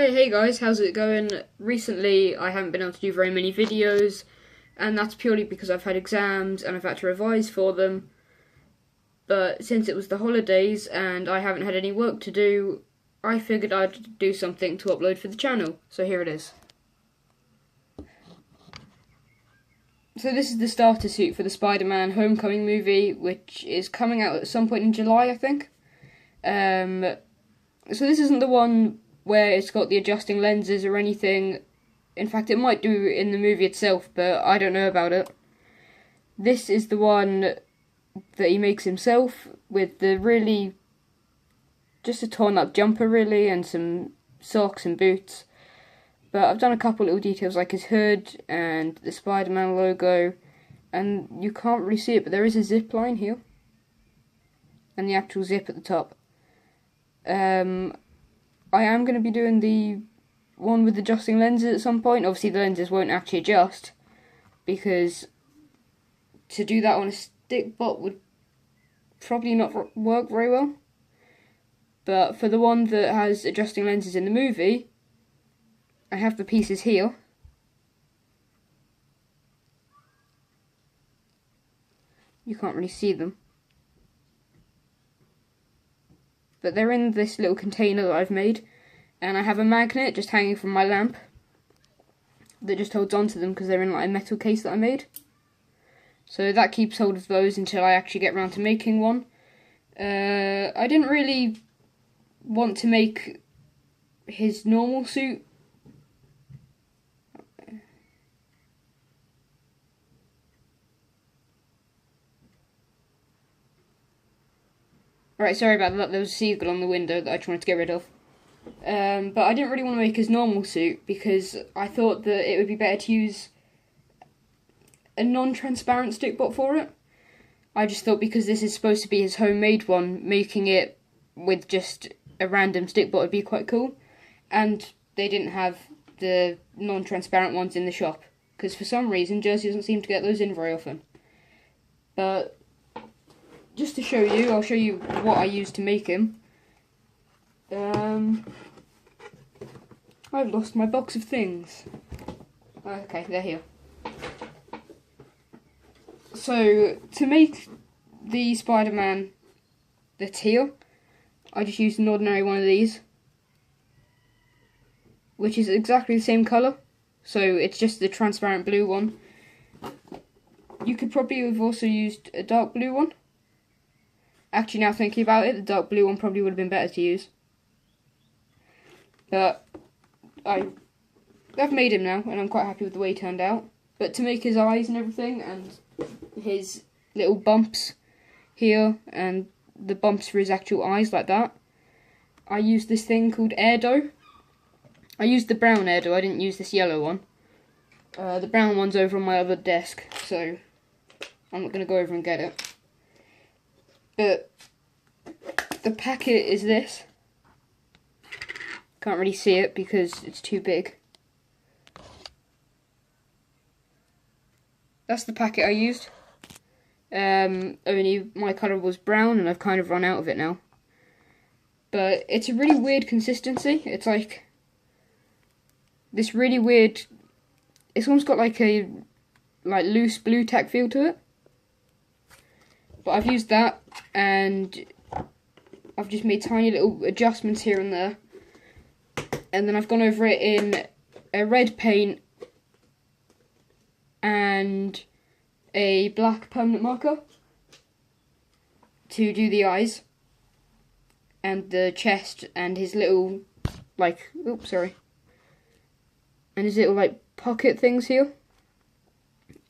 Hey guys, how's it going? Recently I haven't been able to do very many videos, and that's purely because I've had exams and I've had to revise for them. But since it was the holidays and I haven't had any work to do, I figured I'd do something to upload for the channel. So here it is. So this is the starter suit for the Spider-Man Homecoming movie, which is coming out at some point in July, I think. So this isn't the one where it's got the adjusting lenses or anything. In fact, it might do in the movie itself, but I don't know about it. This is the one that he makes himself, with the really, just a torn up jumper really, and some socks and boots. But I've done a couple little details like his hood and the Spider-Man logo, and you can't really see it, but there is a zip line here, and the actual zip at the top. I am going to be doing the one with adjusting lenses at some point. Obviously the lenses won't actually adjust, because to do that on a stikbot would probably not work very well. But for the one that has adjusting lenses in the movie, I have the pieces here. You can't really see them, but they're in this little container that I've made, and I have a magnet just hanging from my lamp that just holds onto them because they're in like a metal case that I made. So that keeps hold of those until I actually get around to making one. I didn't really want to make his normal suit. Right, sorry about that, there was a seagull on the window that I just wanted to get rid of. But I didn't really want to make his normal suit because I thought that it would be better to use a non-transparent stickbot for it. I just thought because this is supposed to be his homemade one, making it with just a random stickbot would be quite cool. And they didn't have the non-transparent ones in the shop, because for some reason Jersey doesn't seem to get those in very often. But just to show you, I'll show you what I used to make him. I've lost my box of things. Okay, they're here. So, to make the Spider-Man that's here, I just used an ordinary one of these, which is exactly the same colour. So, it's just the transparent blue one. You could probably have also used a dark blue one. Actually, now thinking about it, the dark blue one probably would have been better to use. But I've made him now, and I'm quite happy with the way he turned out. But to make his eyes and everything, and his little bumps here, and the bumps for his actual eyes like that, I used this thing called air dough. I used the brown air dough, I didn't use this yellow one. The brown one's over on my other desk, so I'm not going to go over and get it. But the packet is this. Can't really see it because it's too big. That's the packet I used. Only my colour was brown and I've kind of run out of it now. But it's a really weird consistency. It's like this really weird, it's almost got like a loose blue tack feel to it. But I've used that, and I've just made tiny little adjustments here and there. And then I've gone over it in a red paint and a black permanent marker to do the eyes and the chest and his little, and his little pocket things here.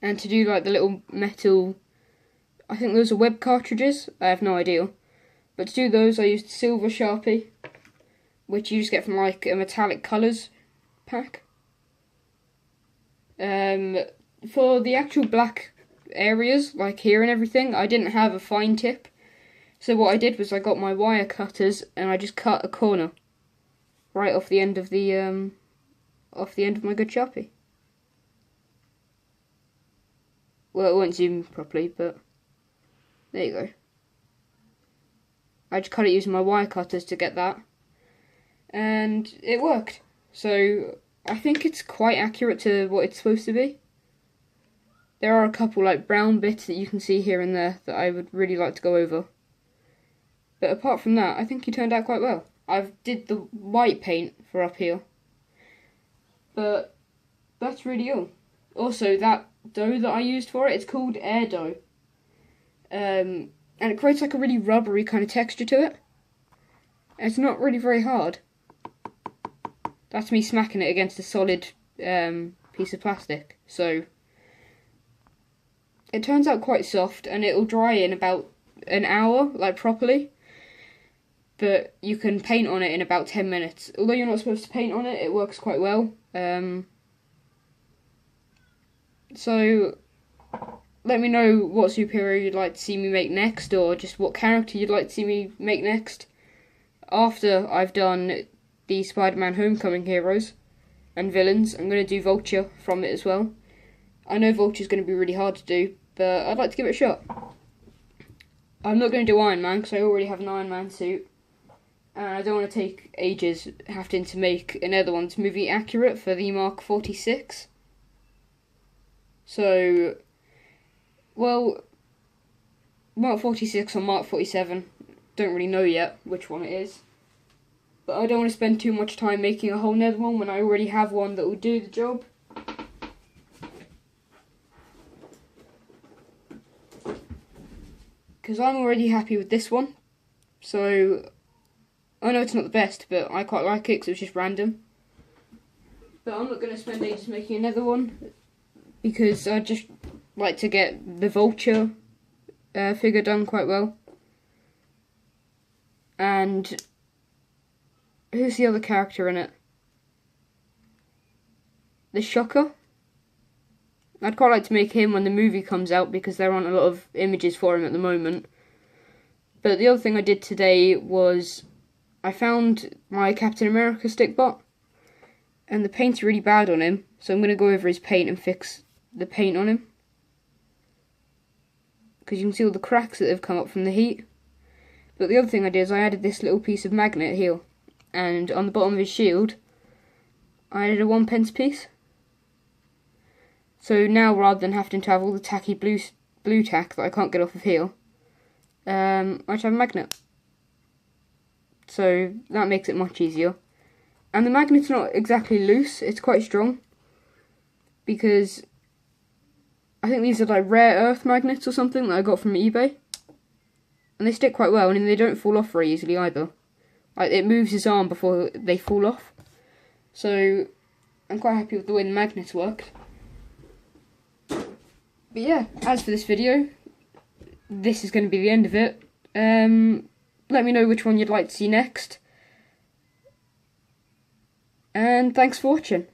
And to do the little metal, I think those are web cartridges, I have no idea. But to do those I used silver Sharpie, which you just get from a metallic colours pack. For the actual black areas, like here and everything, I didn't have a fine tip. So what I did was I got my wire cutters and I just cut a corner right off the end of my good Sharpie. Well, it won't zoom properly, but there you go. I just cut it using my wire cutters to get that, and it worked. So I think it's quite accurate to what it's supposed to be. There are a couple like brown bits that you can see here and there that I would really like to go over. But apart from that, I think he turned out quite well. I've did the white paint for up here. But that's really all. Also, that dough that I used for it, it's called air dough. And it creates like a really rubbery kind of texture to it. And it's not really very hard. That's me smacking it against a solid piece of plastic. So it turns out quite soft, and it'll dry in about an hour, like properly. But you can paint on it in about 10 minutes. Although you're not supposed to paint on it, it works quite well. So let me know what superhero you'd like to see me make next, or just what character you'd like to see me make next. After I've done the Spider-Man Homecoming heroes and villains, I'm going to do Vulture from it as well. I know Vulture's going to be really hard to do, but I'd like to give it a shot. I'm not going to do Iron Man, because I already have an Iron Man suit. And I don't want to take ages having to make another one to movie accurate for the Mark 46. So, well, Mark 46 or Mark 47, don't really know yet which one it is. But I don't want to spend too much time making a whole nother one when I already have one that will do the job. Because I'm already happy with this one. So, I know it's not the best, but I quite like it because it was just random. But I'm not going to spend ages making another one, because I just like to get the Vulture figure done quite well. And who's the other character in it? The Shocker? I'd quite like to make him when the movie comes out, because there aren't a lot of images for him at the moment. But the other thing I did today was I found my Captain America stikbot, and the paint's really bad on him, so I'm going to go over his paint and fix the paint on him. Because you can see all the cracks that have come up from the heat. But the other thing I did is I added this little piece of magnet here, and on the bottom of his shield I added a 1p piece. So now, rather than having to have all the tacky blue tack that I can't get off of here, I just have a magnet. So that makes it much easier. And the magnet's not exactly loose, it's quite strong. Because I think these are like rare earth magnets or something that I got from eBay. And they stick quite well, and they don't fall off very easily either. Like, it moves his arm before they fall off. So I'm quite happy with the way the magnets worked. But yeah, as for this video, this is going to be the end of it. Let me know which one you'd like to see next. And thanks for watching.